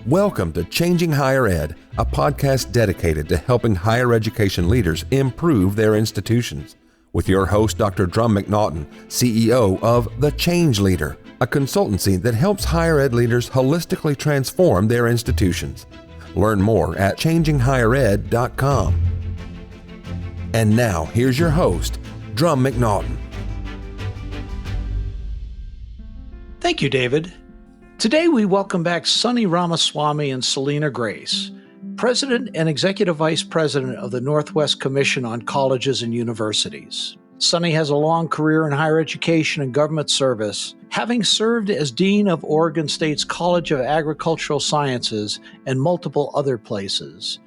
Welcome to Changing Higher Ed, a podcast dedicated to helping higher education leaders improve their institutions. With your host, Dr. Drumm McNaughton, CEO of The Change Leader, a consultancy that helps higher ed leaders holistically transform their institutions. Learn more at changinghighered.com. And now, here's your host, Drumm McNaughton. Thank you, David. Today, we welcome back Sonny Ramaswamy and Selena Grace, President and Executive Vice President of the Northwest Commission on Colleges and Universities. Sonny has a long career in higher education and government service, having served as Dean of Oregon State's College of Agricultural Sciences and multiple other places.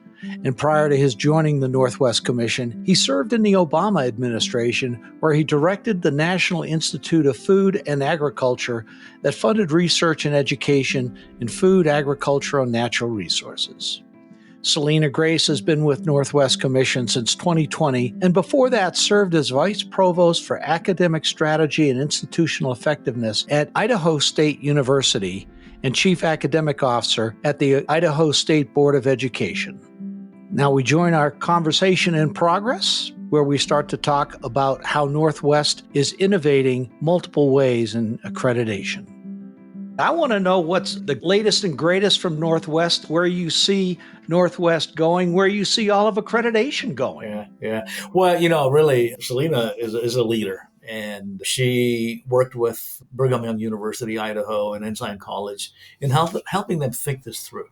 And prior to his joining the Northwest Commission, he served in the Obama administration, where he directed the National Institute of Food and Agriculture that funded research and education in food, agriculture, and natural resources. Selena Grace has been with Northwest Commission since 2020, and before that served as Vice Provost for Academic Strategy and Institutional Effectiveness at Idaho State University and Chief Academic Officer at the Idaho State Board of Education. Now we join our conversation in progress, where we start to talk about how Northwest is innovating multiple ways in accreditation. I want to know what's the latest and greatest from Northwest, where you see Northwest going, where you see all of accreditation going. Yeah. Well, really, Selena is a leader. And she worked with Brigham Young University, Idaho, and Ensign College in helping them think this through.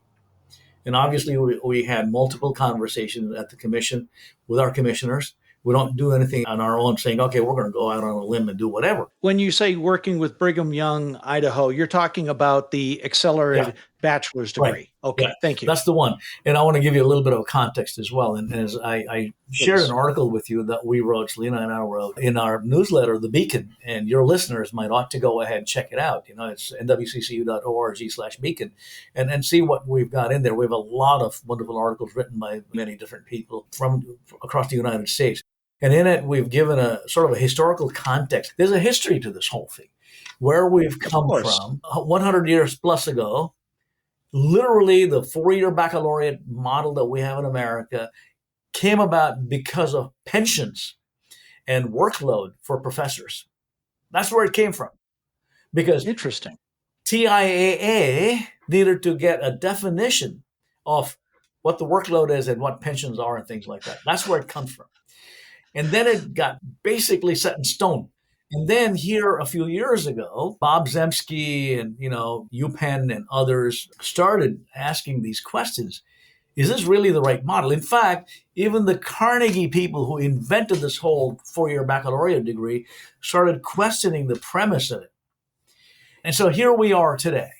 And obviously, we had multiple conversations at the commission with our commissioners. We don't do anything on our own saying, okay, we're going to go out on a limb and do whatever. When you say working with Brigham Young, Idaho, you're talking about the accelerated bachelor's degree. Right. Okay, Yeah. Thank you. That's the one. And I want to give you a little bit of context as well. And as I shared an article with you that we wrote, Selena and I wrote, in our newsletter, The Beacon, and your listeners might ought to go ahead and check it out. It's nwccu.org/beacon and see what we've got in there. We have a lot of wonderful articles written by many different people from across the United States. And in it, we've given a sort of a historical context. There's a history to this whole thing, where we've come from 100 years plus ago. Literally, the 4-year baccalaureate model that we have in America came about because of pensions and workload for professors. That's where it came from. Because Interesting. TIAA needed to get a definition of what the workload is and what pensions are and things like that. That's where it comes from. And then it got basically set in stone. And then here a few years ago, Bob Zemsky and, UPenn and others started asking these questions. Is this really the right model? In fact, even the Carnegie people who invented this whole 4-year baccalaureate degree started questioning the premise of it. And so here we are today.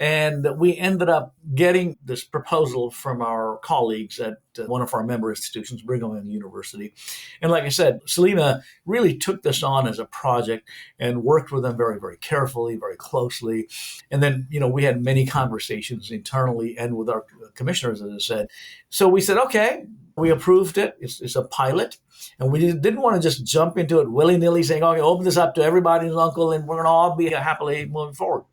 And we ended up getting this proposal from our colleagues at one of our member institutions, Brigham Young University. And like I said, Selena really took this on as a project and worked with them very, very carefully, very closely. And then, we had many conversations internally and with our commissioners, as I said. So we said, okay, we approved it. It's a pilot. And we didn't want to just jump into it willy-nilly saying, okay, open this up to everybody's uncle and we're going to all be happily moving forward.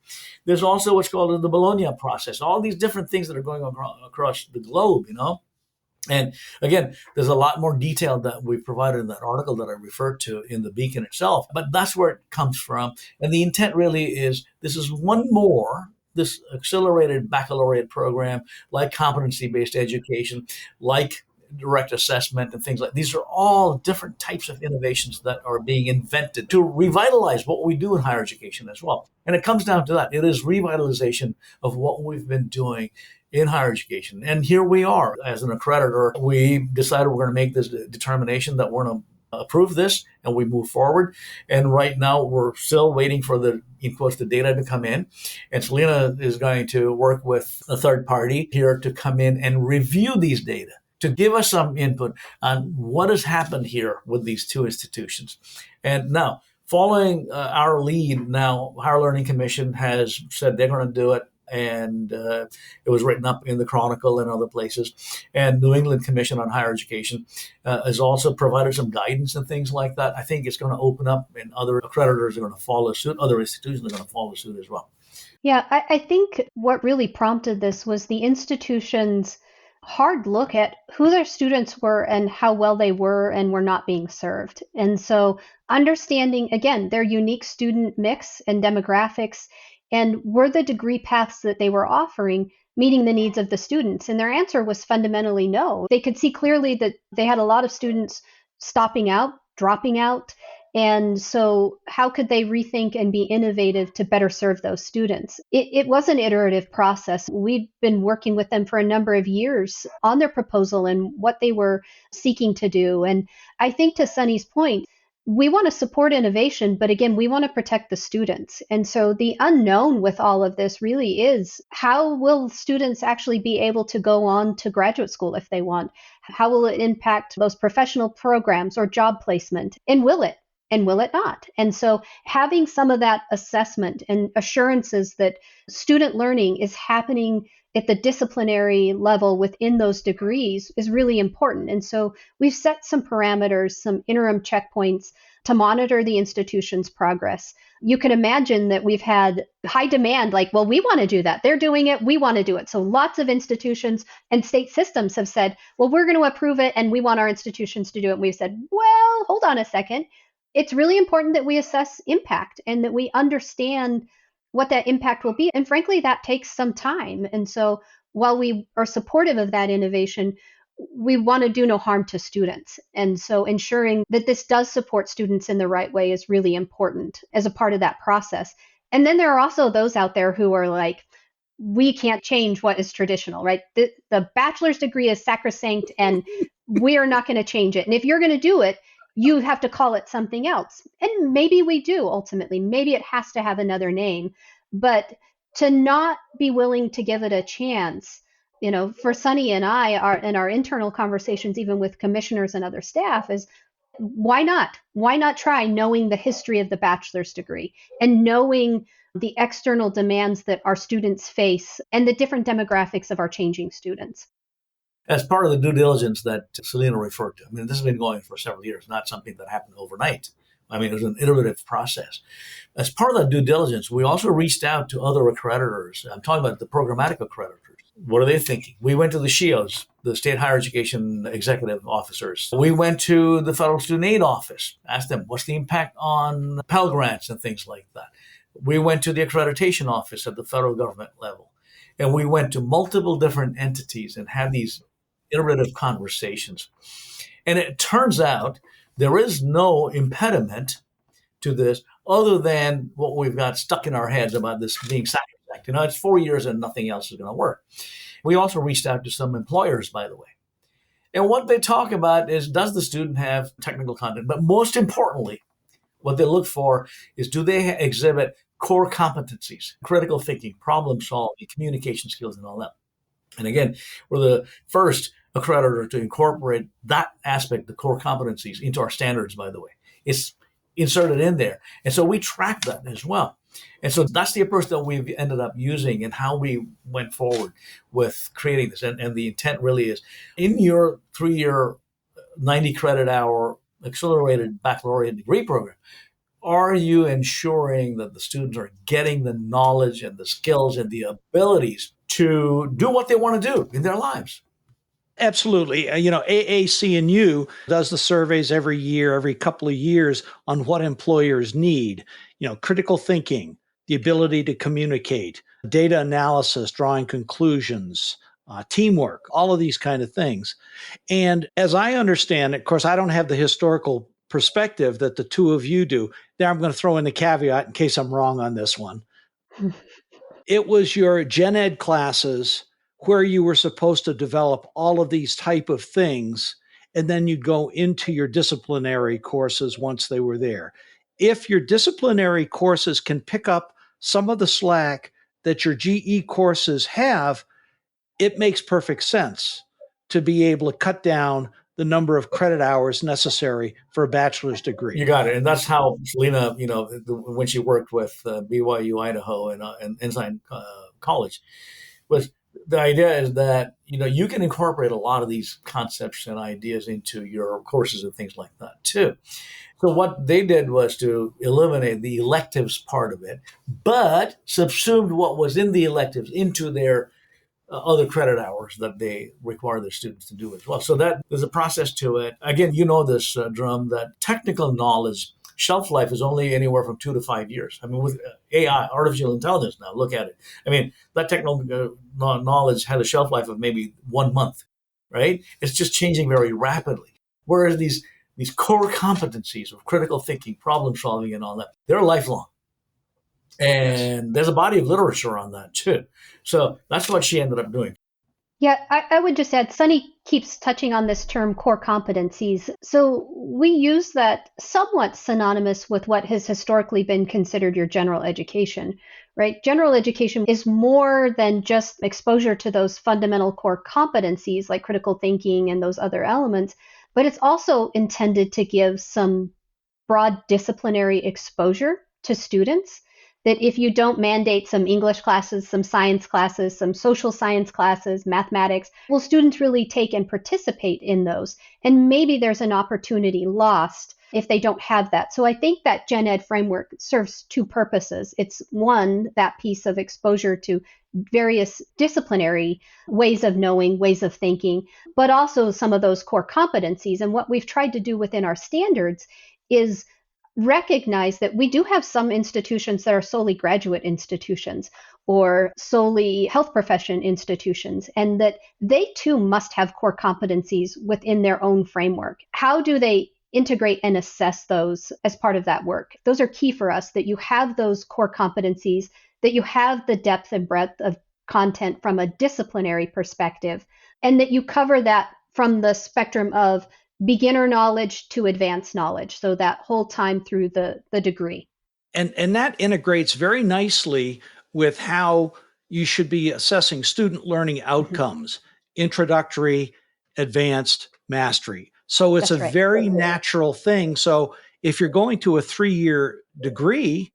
There's also what's called the Bologna process, all these different things that are going on across the globe, And again, there's a lot more detail that we've provided in that article that I referred to in the Beacon itself. But that's where it comes from. And the intent really is this is one more, this accelerated baccalaureate program, like competency-based education, like direct assessment and things like these are all different types of innovations that are being invented to revitalize what we do in higher education as well. And it comes down to that. It is revitalization of what we've been doing in higher education. And here we are as an accreditor. We decided we're going to make this determination that we're going to approve this and we move forward. And right now we're still waiting for the data to come in. And Selena is going to work with a third party here to come in and review these data, to give us some input on what has happened here with these two institutions. And now, following our lead, now Higher Learning Commission has said they're going to do it. And it was written up in the Chronicle and other places. And New England Commission on Higher Education has also provided some guidance and things like that. I think it's going to open up, and other accreditors are going to follow suit. Other institutions are going to follow suit as well. Yeah, I think what really prompted this was the institution's hard look at who their students were and how well they were and were not being served. And so understanding, again, their unique student mix and demographics, and were the degree paths that they were offering meeting the needs of the students? And their answer was fundamentally no. They could see clearly that they had a lot of students stopping out, dropping out, and so, how could they rethink and be innovative to better serve those students? It was an iterative process. We'd been working with them for a number of years on their proposal and what they were seeking to do. And I think to Sonny's point, we want to support innovation, but again, we want to protect the students. And so the unknown with all of this really is, how will students actually be able to go on to graduate school if they want? How will it impact those professional programs or job placement? And will it? And will it not? And so having some of that assessment and assurances that student learning is happening at the disciplinary level within those degrees is really important. And so we've set some parameters, some interim checkpoints to monitor the institution's progress. You can imagine that we've had high demand, like, well, we want to do that. They're doing it. We want to do it. So lots of institutions and state systems have said, well, we're going to approve it and we want our institutions to do it. And we've said, well, hold on a second. It's really important that we assess impact and that we understand what that impact will be. And frankly, that takes some time. And so while we are supportive of that innovation, we want to do no harm to students. And so ensuring that this does support students in the right way is really important as a part of that process. And then there are also those out there who are like, we can't change what is traditional, right? The bachelor's degree is sacrosanct and we are not going to change it. And if you're going to do it, you have to call it something else. And maybe we do ultimately. Maybe it has to have another name. But to not be willing to give it a chance, for Sonny and I, in our internal conversations, even with commissioners and other staff, is why not? Why not try, knowing the history of the bachelor's degree and knowing the external demands that our students face and the different demographics of our changing students? As part of the due diligence that Selena referred to, I mean, this has been going for several years, not something that happened overnight. I mean, it was an iterative process. As part of that due diligence, we also reached out to other accreditors. I'm talking about the programmatic accreditors. What are they thinking? We went to the SHIOs, the State Higher Education Executive Officers. We went to the Federal Student Aid Office, asked them, what's the impact on Pell Grants and things like that? We went to the Accreditation Office at the federal government level. And we went to multiple different entities and had these iterative conversations. And it turns out there is no impediment to this other than what we've got stuck in our heads about this being sacrosanct. It's 4 years and nothing else is going to work. We also reached out to some employers, by the way. And what they talk about is, does the student have technical content? But most importantly, what they look for is, do they exhibit core competencies, critical thinking, problem solving, communication skills, and all that. And again, we're the first accreditor to incorporate that aspect, the core competencies, into our standards, by the way. It's inserted in there. And so we track that as well. And so that's the approach that we've ended up using and how we went forward with creating this. And the intent really is, in your 3-year, 90 credit hour accelerated baccalaureate degree program, are you ensuring that the students are getting the knowledge and the skills and the abilities to do what they want to do in their lives? Absolutely. AAC&U does the surveys every year, every couple of years, on what employers need. Critical thinking, the ability to communicate, data analysis, drawing conclusions, teamwork, all of these kind of things. And as I understand it, of course, I don't have the historical perspective that the two of you do. There, I'm going to throw in the caveat in case I'm wrong on this one. It was your gen ed classes where you were supposed to develop all of these type of things, and then you'd go into your disciplinary courses once they were there. If your disciplinary courses can pick up some of the slack that your GE courses have, it makes perfect sense to be able to cut down the number of credit hours necessary for a bachelor's degree. You got it. And that's how Selena, when she worked with BYU Idaho and Ensign College, was the idea is that, you can incorporate a lot of these concepts and ideas into your courses and things like that too. So what they did was to eliminate the electives part of it, but subsumed what was in the electives into their other credit hours that they require their students to do as well. So that there's a process to it. Again, this, Drumm, that technical knowledge shelf life is only anywhere from 2 to 5 years. I mean, with AI, artificial intelligence now, look at it. I mean, that technical knowledge had a shelf life of maybe 1 month, right? It's just changing very rapidly. Whereas these core competencies of critical thinking, problem solving, and all that, they're lifelong. And there's a body of literature on that too. So that's what she ended up doing. Yeah, I would just add, Sonny keeps touching on this term core competencies. So we use that somewhat synonymous with what has historically been considered your general education, right? General education is more than just exposure to those fundamental core competencies like critical thinking and those other elements, but it's also intended to give some broad disciplinary exposure to students. That if you don't mandate some English classes, some science classes, some social science classes, mathematics, will students really take and participate in those? And maybe there's an opportunity lost if they don't have that. So I think that Gen Ed framework serves two purposes. It's one, that piece of exposure to various disciplinary ways of knowing, ways of thinking, but also some of those core competencies. And what we've tried to do within our standards is recognize that we do have some institutions that are solely graduate institutions or solely health profession institutions, and that they too must have core competencies within their own framework. How do they integrate and assess those as part of that work? Those are key for us, that you have those core competencies, that you have the depth and breadth of content from a disciplinary perspective, and that you cover that from the spectrum of beginner knowledge to advanced knowledge. So that whole time through the degree. And that integrates very nicely with how you should be assessing student learning outcomes, introductory, advanced, mastery. So it's That's a right. very natural thing. So if you're going to a 3-year degree,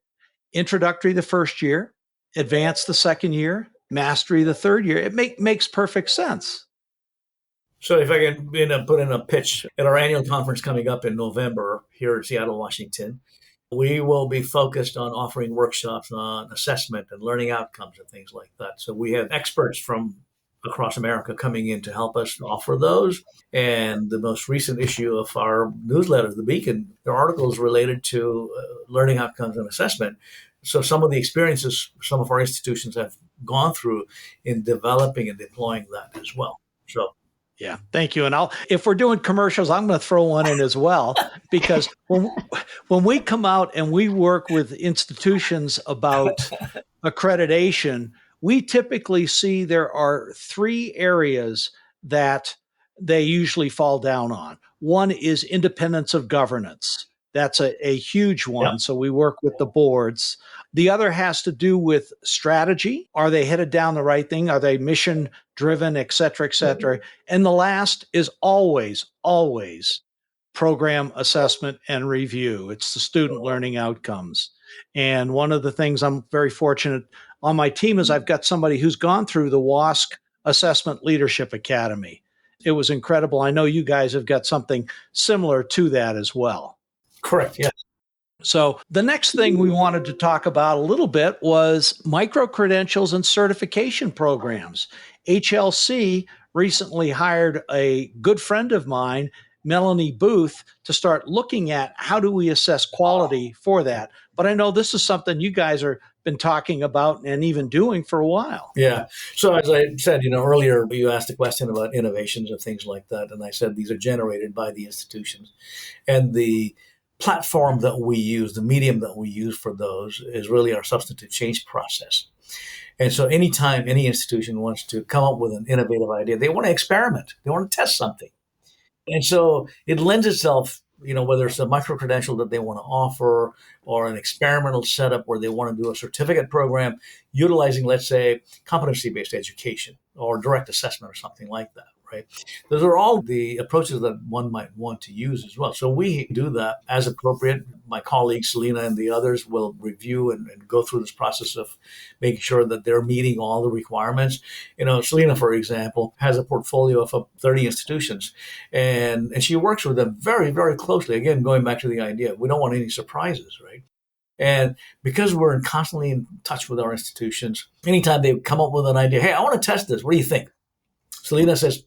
introductory the first year, advanced the second year, mastery the third year, it makes perfect sense. So if I can put in a pitch at our annual conference coming up in November here in Seattle, Washington, we will be focused on offering workshops on assessment and learning outcomes and things like that. So we have experts from across America coming in to help us offer those. And the most recent issue of our newsletter, The Beacon, there are articles related to learning outcomes and assessment. So some of the experiences some of our institutions have gone through in developing and deploying that as well. So yeah, thank you. And if we're doing commercials, I'm going to throw one in as well, because when we come out and we work with institutions about accreditation, we typically see there are 3 areas that they usually fall down on. One is independence of governance. That's a huge one. Yep. So we work with the boards. The other has to do with strategy. Are they headed down the right thing? Are they mission driven, et cetera, et cetera? Mm-hmm. And the last is always program assessment and review. It's the student learning outcomes. And one of the things I'm very fortunate on my team is I've got somebody who's gone through the WASC Assessment Leadership Academy. It was incredible. I know you guys have got something similar to that as well. Correct. Yeah. So the next thing we wanted to talk about a little bit was micro-credentials and certification programs. HLC recently hired a good friend of mine, Melanie Booth, to start looking at how do we assess quality for that. But I know this is something you guys are been talking about and even doing for a while. Yeah. So as I said, earlier, you asked a question about innovations and things like that. And I said these are generated by the institutions. And the platform that we use, the medium that we use for those is really our substantive change process. And so anytime any institution wants to come up with an innovative idea, they want to experiment. They want to test something. And so it lends itself, whether it's a micro-credential that they want to offer or an experimental setup where they want to do a certificate program utilizing, let's say, competency-based education or direct assessment or something like that, right? Those are all the approaches that one might want to use as well. So we do that as appropriate. My colleague Selena and the others will review and go through this process of making sure that they're meeting all the requirements. Selena, for example, has a portfolio of 30 institutions, and she works with them very, very closely. Again, going back to the idea, we don't want any surprises, right? And because we're constantly in touch with our institutions, anytime they come up with an idea, hey, I want to test this. What do you think? Selena says,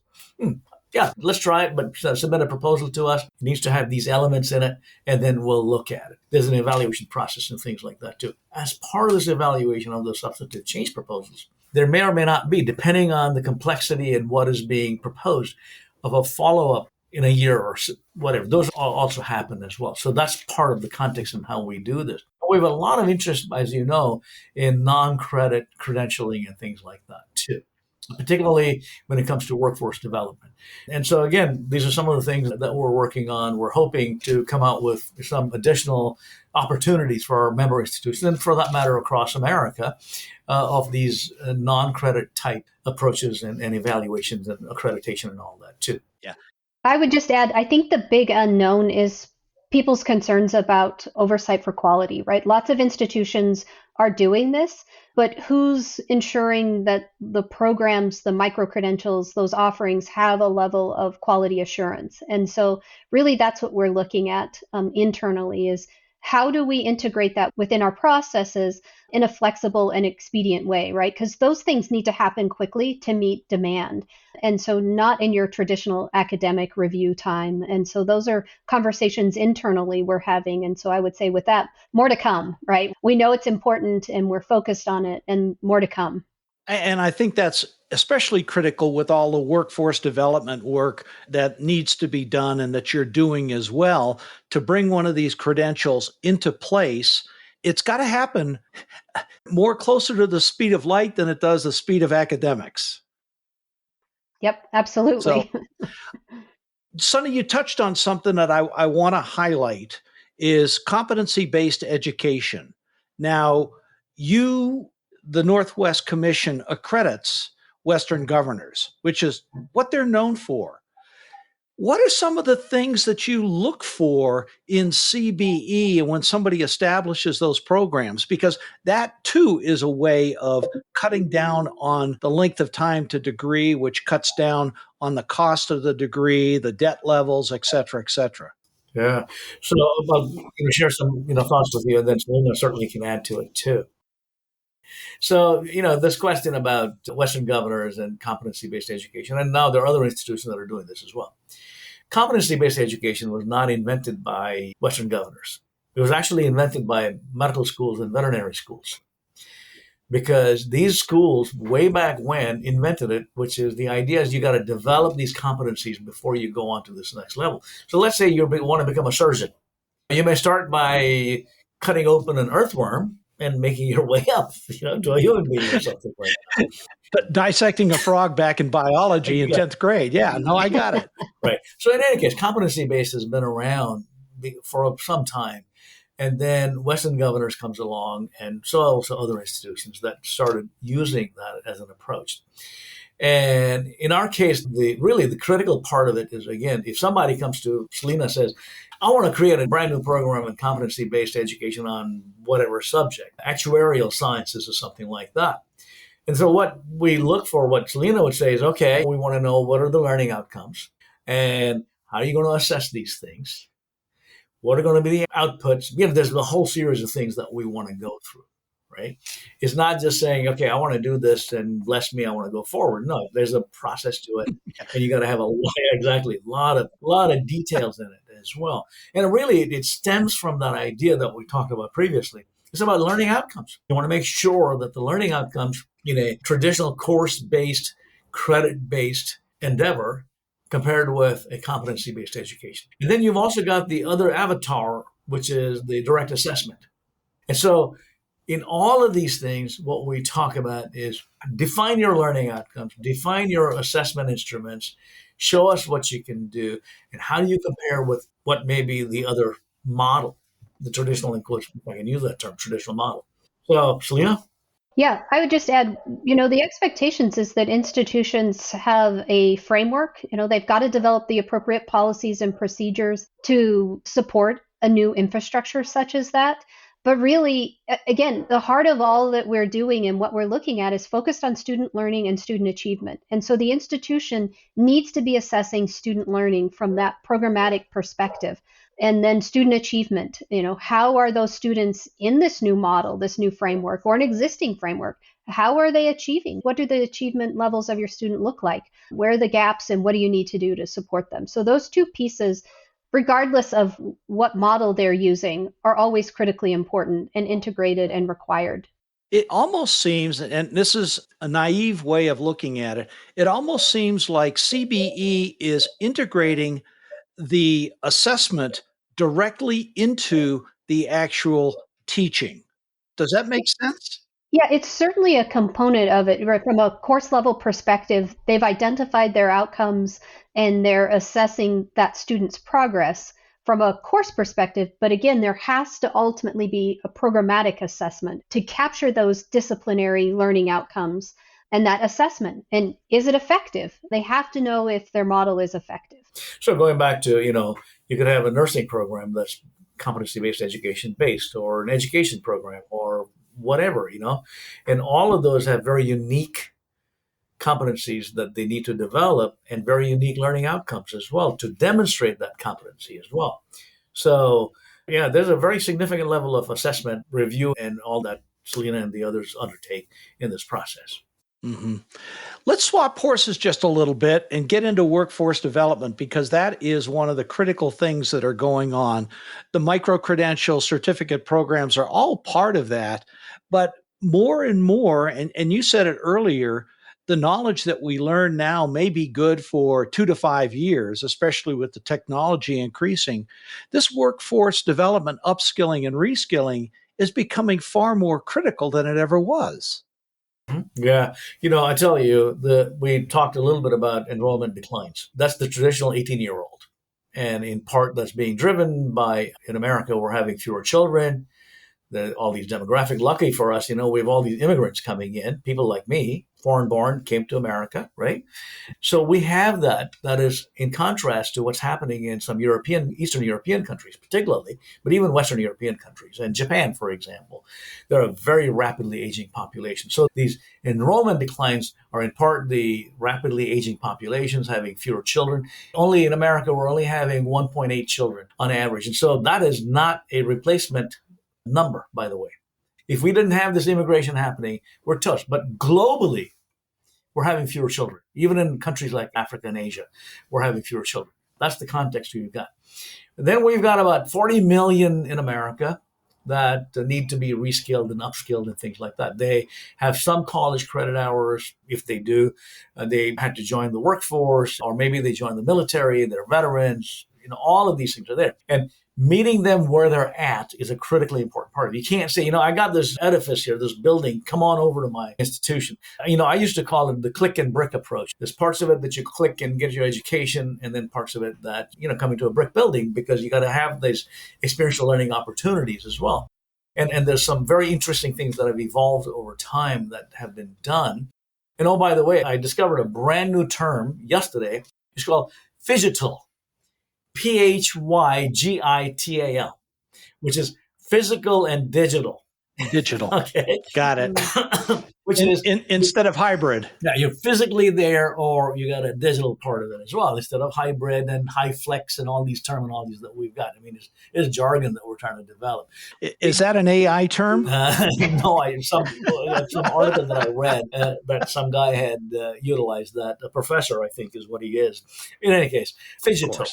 yeah, let's try it, but submit a proposal to us. It needs to have these elements in it, and then we'll look at it. There's an evaluation process and things like that, too. As part of this evaluation of the substantive change proposals, there may or may not be, depending on the complexity and what is being proposed, of a follow-up in a year or whatever. Those also happen as well. So that's part of the context and how we do this. We have a lot of interest, as you know, in non-credit credentialing and things like that, too, particularly when it comes to workforce development. And so, again, these are some of the things that we're working on. We're hoping to come out with some additional opportunities for our member institutions, and for that matter, across America, of these non-credit type approaches and evaluations and accreditation and all that, too. Yeah. I would just add, I think the big unknown is people's concerns about oversight for quality, right? Lots of institutions are doing this, but who's ensuring that the programs, the micro-credentials, those offerings have a level of quality assurance? And so really that's what we're looking at internally, is how do we integrate that within our processes in a flexible and expedient way, right? Because those things need to happen quickly to meet demand. And so not in your traditional academic review time. And so those are conversations internally we're having. And so I would say with that, more to come, right? We know it's important and we're focused on it, and more to come. And I think that's especially critical with all the workforce development work that needs to be done and that you're doing as well to bring one of these credentials into place. It's got to happen more closer to the speed of light than it does the speed of academics. Yep, absolutely. So, Sonny, you touched on something that I want to highlight is competency-based education. Now, the Northwest Commission accredits Western governors, which is what they're known for. What are some of the things that you look for in CBE and when somebody establishes those programs? Because that too is a way of cutting down on the length of time to degree, which cuts down on the cost of the degree, the debt levels, et cetera, et cetera. Yeah. So I'll share some thoughts with you, and then Selena certainly can add to it too. So, this question about Western governors and competency-based education, and now there are other institutions that are doing this as well. Competency-based education was not invented by Western governors. It was actually invented by medical schools and veterinary schools, because these schools way back when invented it, which is the idea is you got to develop these competencies before you go on to this next level. So let's say you want to become a surgeon. You may start by cutting open an earthworm and making your way up, to a human being or something like that. But dissecting a frog back in biology in 10th grade. Yeah, no, I got it. Right. So in any case, competency-based has been around for some time. And then Western governors comes along, and so also other institutions that started using that as an approach. And in our case, the critical part of it is, again, if somebody comes to Selena says, I want to create a brand new program in competency-based education on whatever subject, actuarial sciences or something like that. And so what we look for, what Selena would say is, okay, we want to know what are the learning outcomes and how are you going to assess these things? What are going to be the outputs? There's a whole series of things that we want to go through, right? It's not just saying, okay, I want to do this and bless me, I want to go forward. No, there's a process to it, and you got to have a lot of details in it as well. And really, it stems from that idea that we talked about previously. It's about learning outcomes. You want to make sure that the learning outcomes in a traditional course-based, credit-based endeavor compared with a competency-based education. And then you've also got the other avatar, which is the direct assessment. And so in all of these things, what we talk about is define your learning outcomes, define your assessment instruments, show us what you can do, and how do you compare with what may be the other model, the traditional, in quotes, if I can use that term, traditional model. So, Selena? Yeah, I would just add, the expectations is that institutions have a framework. They've got to develop the appropriate policies and procedures to support a new infrastructure such as that. But really, again, the heart of all that we're doing and what we're looking at is focused on student learning and student achievement. And so the institution needs to be assessing student learning from that programmatic perspective. And then student achievement, how are those students in this new model, this new framework, or an existing framework? How are they achieving? What do the achievement levels of your student look like? Where are the gaps and what do you need to do to support them? So those two pieces, regardless of what model they're using, are always critically important and integrated and required. It almost seems, and this is a naive way of looking at it, it almost seems like CBE is integrating the assessment directly into the actual teaching. Does that make sense? Yeah, it's certainly a component of it. Right? From a course level perspective, they've identified their outcomes and they're assessing that student's progress from a course perspective. But again, there has to ultimately be a programmatic assessment to capture those disciplinary learning outcomes and that assessment. And is it effective? They have to know if their model is effective. So going back to, you could have a nursing program that's competency-based education based, or an education program, or whatever, and all of those have very unique competencies that they need to develop and very unique learning outcomes as well to demonstrate that competency as well. So, yeah, there's a very significant level of assessment, review, and all that Selena and the others undertake in this process. Mm-hmm. Let's swap horses just a little bit and get into workforce development, because that is one of the critical things that are going on. The micro-credential certificate programs are all part of that, but more and more, and you said it earlier, the knowledge that we learn now may be good for 2 to 5 years, especially with the technology increasing. This workforce development, upskilling and reskilling is becoming far more critical than it ever was. Yeah. I tell you, we talked a little bit about enrollment declines. That's the traditional 18-year-old. And in part, that's being driven by, in America, we're having fewer children. All these demographic, lucky for us, we have all these immigrants coming in, people like me, foreign born, came to America, right? So we have that is in contrast to what's happening in some Eastern European countries, particularly, but even Western European countries and Japan, for example. They're a very rapidly aging population. So these enrollment declines are in part the rapidly aging populations having fewer children. Only in America, we're only having 1.8 children on average. And so that is not a replacement number, by the way. If we didn't have this immigration happening, we're toast. But globally, we're having fewer children. Even in countries like Africa and Asia, we're having fewer children. That's the context we've got. Then we've got about 40 million in America that need to be reskilled and upskilled and things like that. They have some college credit hours. If they do, they had to join the workforce, or maybe they joined the military, they're veterans. All of these things are there. And meeting them where they're at is a critically important part of it. You can't say, I got this edifice here, this building, come on over to my institution. I used to call it the click and brick approach. There's parts of it that you click and get your education, and then parts of it that, coming to a brick building, because you got to have these experiential learning opportunities as well. And there's some very interesting things that have evolved over time that have been done. And oh, by the way, I discovered a brand new term yesterday. It's called phygital. PHYGITAL, which is physical and digital. Digital. Okay. Got it. Which is instead of hybrid. Yeah, you're physically there, or you got a digital part of it as well, instead of hybrid and high flex and all these terminologies that we've got. I mean, it's jargon that we're trying to develop. Is that an AI term? No, some article that I read that some guy had utilized that. A professor, I think, is what he is. In any case, phygital.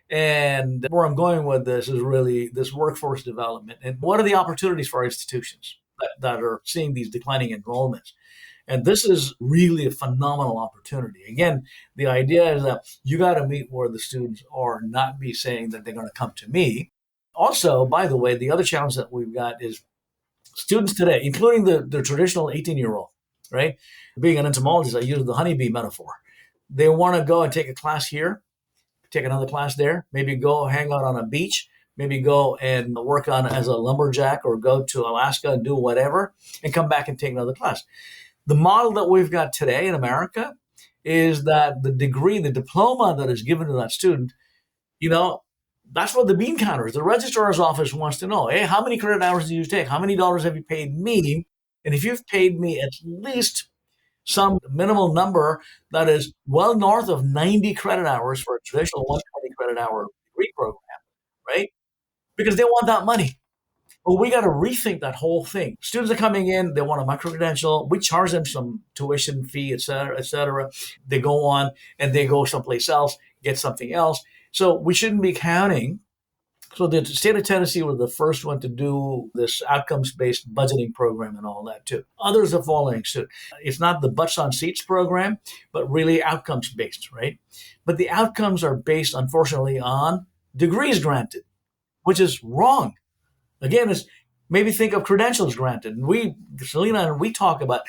And where I'm going with this is really this workforce development. And what are the opportunities for our institutions that are seeing these declining enrollments? And this is really a phenomenal opportunity. Again, the idea is that you got to meet where the students are, not be saying that they're going to come to me. Also, by the way, the other challenge that we've got is students today, including the traditional 18-year-old, right? Being an entomologist, I use the honeybee metaphor. They want to go and take a class here, take another class there, maybe go hang out on a beach, maybe go and work on as a lumberjack or go to Alaska and do whatever and come back and take another class. The model that we've got today in America is that the degree, the diploma that is given to that student, that's what the bean counters, the registrar's office wants to know. Hey, how many credit hours did you take? How many dollars have you paid me? And if you've paid me at least some minimal number that is well north of 90 credit hours for a traditional 120 credit hour degree program, right? Because they want that money. Well, we got to rethink that whole thing. Students are coming in, they want a micro-credential. We charge them some tuition fee, et cetera, et cetera. They go on and they go someplace else, get something else. So we shouldn't be counting. So the state of Tennessee was the first one to do this outcomes-based budgeting program and all that too. Others are following suit. It's not the butts on seats program, but really outcomes-based, right? But the outcomes are based, unfortunately, on degrees granted, which is wrong. Again, it's maybe think of credentials granted. Selena and we talk about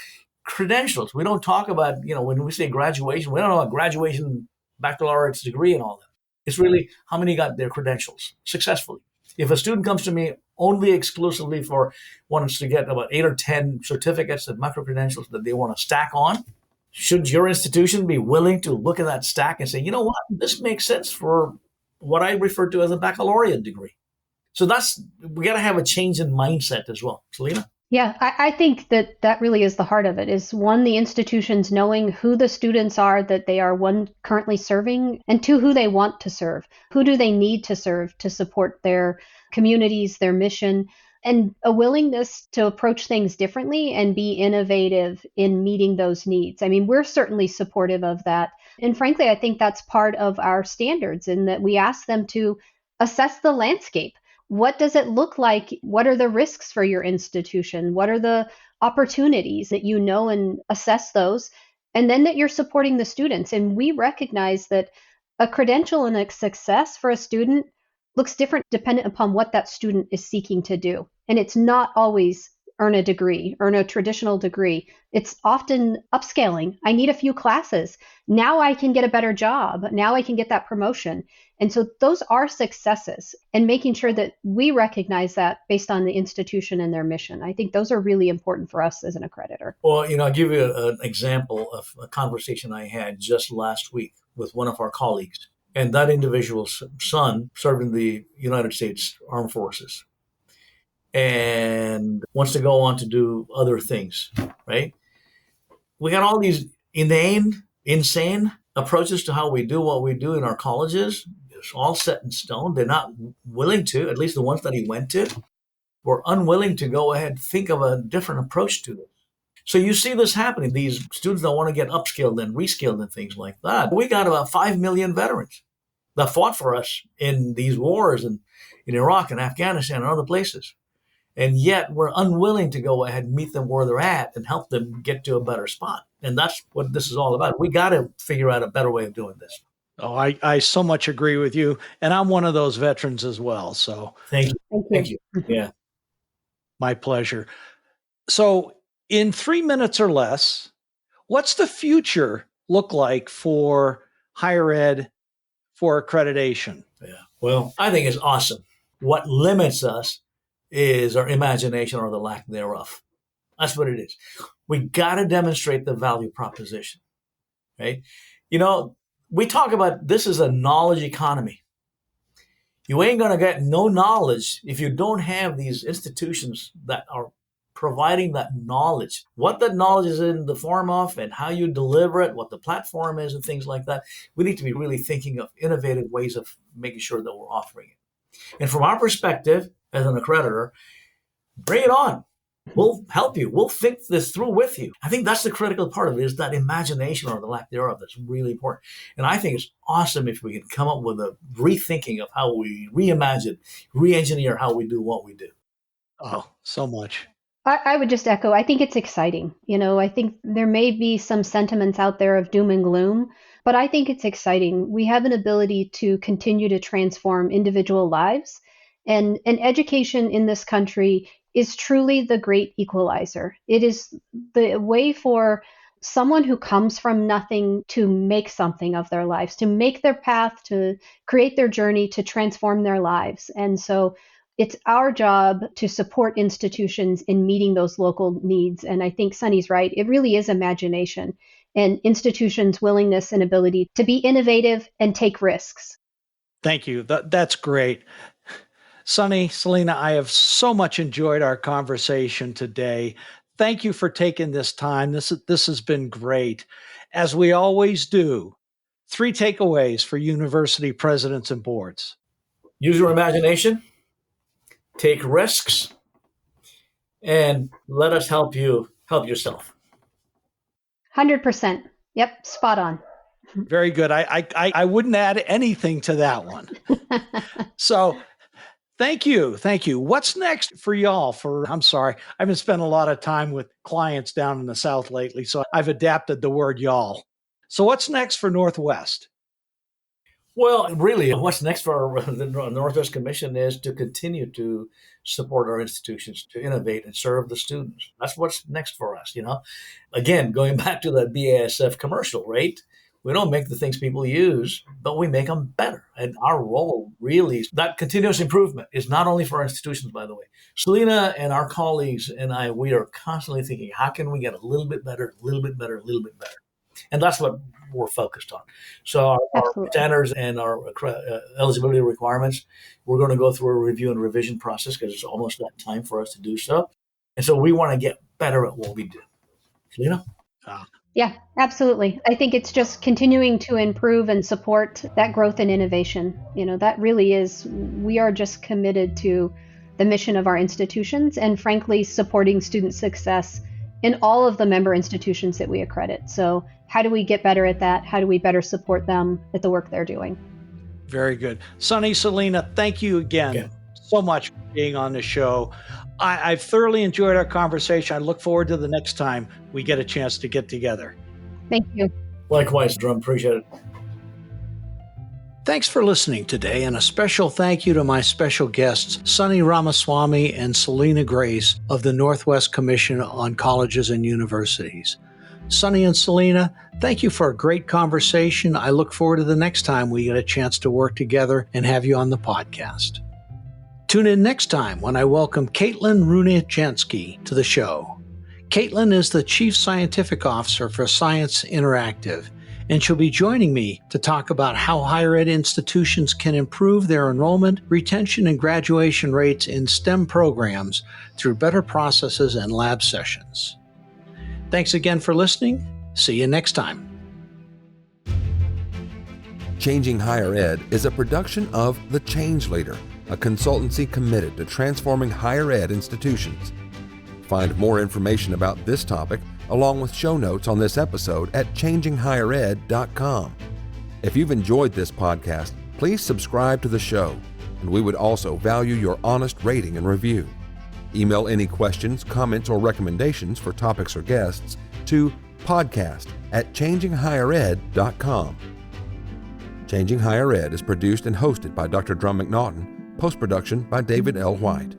credentials. We don't talk about, when we say graduation, we don't know about graduation, baccalaureate's degree and all that. It's really how many got their credentials successfully. If a student comes to me only exclusively for wants to get about 8 or 10 certificates and micro-credentials that they want to stack on, should your institution be willing to look at that stack and say, you know what, this makes sense for what I refer to as a baccalaureate degree? So we got to have a change in mindset as well. Selena? Yeah, I think that really is the heart of it, is one, the institutions knowing who the students are that they are, one, currently serving, and two, who they want to serve. Who do they need to serve to support their communities, their mission, and a willingness to approach things differently and be innovative in meeting those needs. I mean, we're certainly supportive of that. And frankly, I think that's part of our standards in that we ask them to assess the landscape. What does it look like? What are the risks for your institution? What are the opportunities that you know, and assess those? And then that you're supporting the students. And we recognize that a credential and a success for a student looks different dependent upon what that student is seeking to do. And it's not always earn a degree, earn a traditional degree. It's often upscaling. I need a few classes. Now I can get a better job. Now I can get that promotion. And so those are successes, and making sure that we recognize that based on the institution and their mission. I think those are really important for us as an accreditor. Well, I'll give you an example of a conversation I had just last week with one of our colleagues. And that individual's son served in the United States Armed Forces and wants to go on to do other things, right? We got all these insane approaches to how we do what we do in our colleges. It's all set in stone. They're not willing to, at least the ones that he went to, were unwilling to go ahead and think of a different approach to this. So you see this happening. These students that want to get upskilled and reskilled and things like that. We got about 5 million veterans that fought for us in these wars in Iraq and Afghanistan and other places. And yet we're unwilling to go ahead and meet them where they're at and help them get to a better spot. And that's what this is all about. We got to figure out a better way of doing this. Oh, I so much agree with you. And I'm one of those veterans as well. So thank you. Yeah. My pleasure. So in 3 minutes or less, what's the future look like for higher ed for accreditation? Yeah. Well, I think it's awesome. What limits us is our imagination or the lack thereof. That's what it is. We got to demonstrate the value proposition, right? We talk about this is a knowledge economy. You ain't going to get no knowledge if you don't have these institutions that are providing that knowledge. What that knowledge is in the form of and how you deliver it, what the platform is and things like that. We need to be really thinking of innovative ways of making sure that we're offering it. And from our perspective as an accreditor, bring it on. We'll help you. We'll think this through with you. I think that's the critical part of it, is that imagination or the lack thereof that's really important. And I think it's awesome if we can come up with a rethinking of how we reimagine, re-engineer how we do what we do. Oh, so much. I would just echo, I think it's exciting. I think there may be some sentiments out there of doom and gloom, but I think it's exciting. We have an ability to continue to transform individual lives. And education in this country is truly the great equalizer. It is the way for someone who comes from nothing to make something of their lives, to make their path, to create their journey, to transform their lives. And so it's our job to support institutions in meeting those local needs. And I think Sonny's right. It really is imagination and institutions' willingness and ability to be innovative and take risks. Thank you. That's great. Sonny, Selena, I have so much enjoyed our conversation today. Thank you for taking this time. This has been great. As we always do, 3 takeaways for university presidents and boards. Use your imagination, take risks, and let us help you help yourself. 100%. Yep, spot on. Very good. I wouldn't add anything to that one. So thank you. Thank you. What's next for y'all? I'm sorry, I've been spending a lot of time with clients down in the South lately, so I've adapted the word y'all. So what's next for Northwest? Well, really, what's next for the Northwest Commission is to continue to support our institutions, to innovate and serve the students. That's what's next for us, Again, going back to that BASF commercial, right? We don't make the things people use, but we make them better. And our role really is that continuous improvement is not only for our institutions, by the way. Selena and our colleagues and I, we are constantly thinking, how can we get a little bit better, a little bit better, a little bit better? And that's what we're focused on. So our standards and our eligibility requirements, we're going to go through a review and revision process because it's almost that time for us to do so. And so we want to get better at what we do. Selena? Yeah, absolutely. I think it's just continuing to improve and support that growth and innovation. That really is, we are just committed to the mission of our institutions and frankly, supporting student success in all of the member institutions that we accredit. So how do we get better at that? How do we better support them at the work they're doing? Very good. Sonny, Selena, thank you again so much for being on the show. I've thoroughly enjoyed our conversation. I look forward to the next time we get a chance to get together. Thank you. Likewise, Drumm. Appreciate it. Thanks for listening today, and a special thank you to my special guests, Sonny Ramaswamy and Selena Grace of the Northwest Commission on Colleges and Universities. Sonny and Selena, thank you for a great conversation. I look forward to the next time we get a chance to work together and have you on the podcast. Tune in next time when I welcome Caitlin Runijensky to the show. Caitlin is the Chief Scientific Officer for Science Interactive, and she'll be joining me to talk about how higher ed institutions can improve their enrollment, retention, and graduation rates in STEM programs through better processes and lab sessions. Thanks again for listening. See you next time. Changing Higher Ed is a production of The Change Leader, a consultancy committed to transforming higher ed institutions. Find more information about this topic, along with show notes on this episode at changinghighered.com. If you've enjoyed this podcast, please subscribe to the show, and we would also value your honest rating and review. Email any questions, comments, or recommendations for topics or guests to podcast@changinghighered.com. Changing Higher Ed is produced and hosted by Dr. Drumm McNaughton, post-production by David L. White.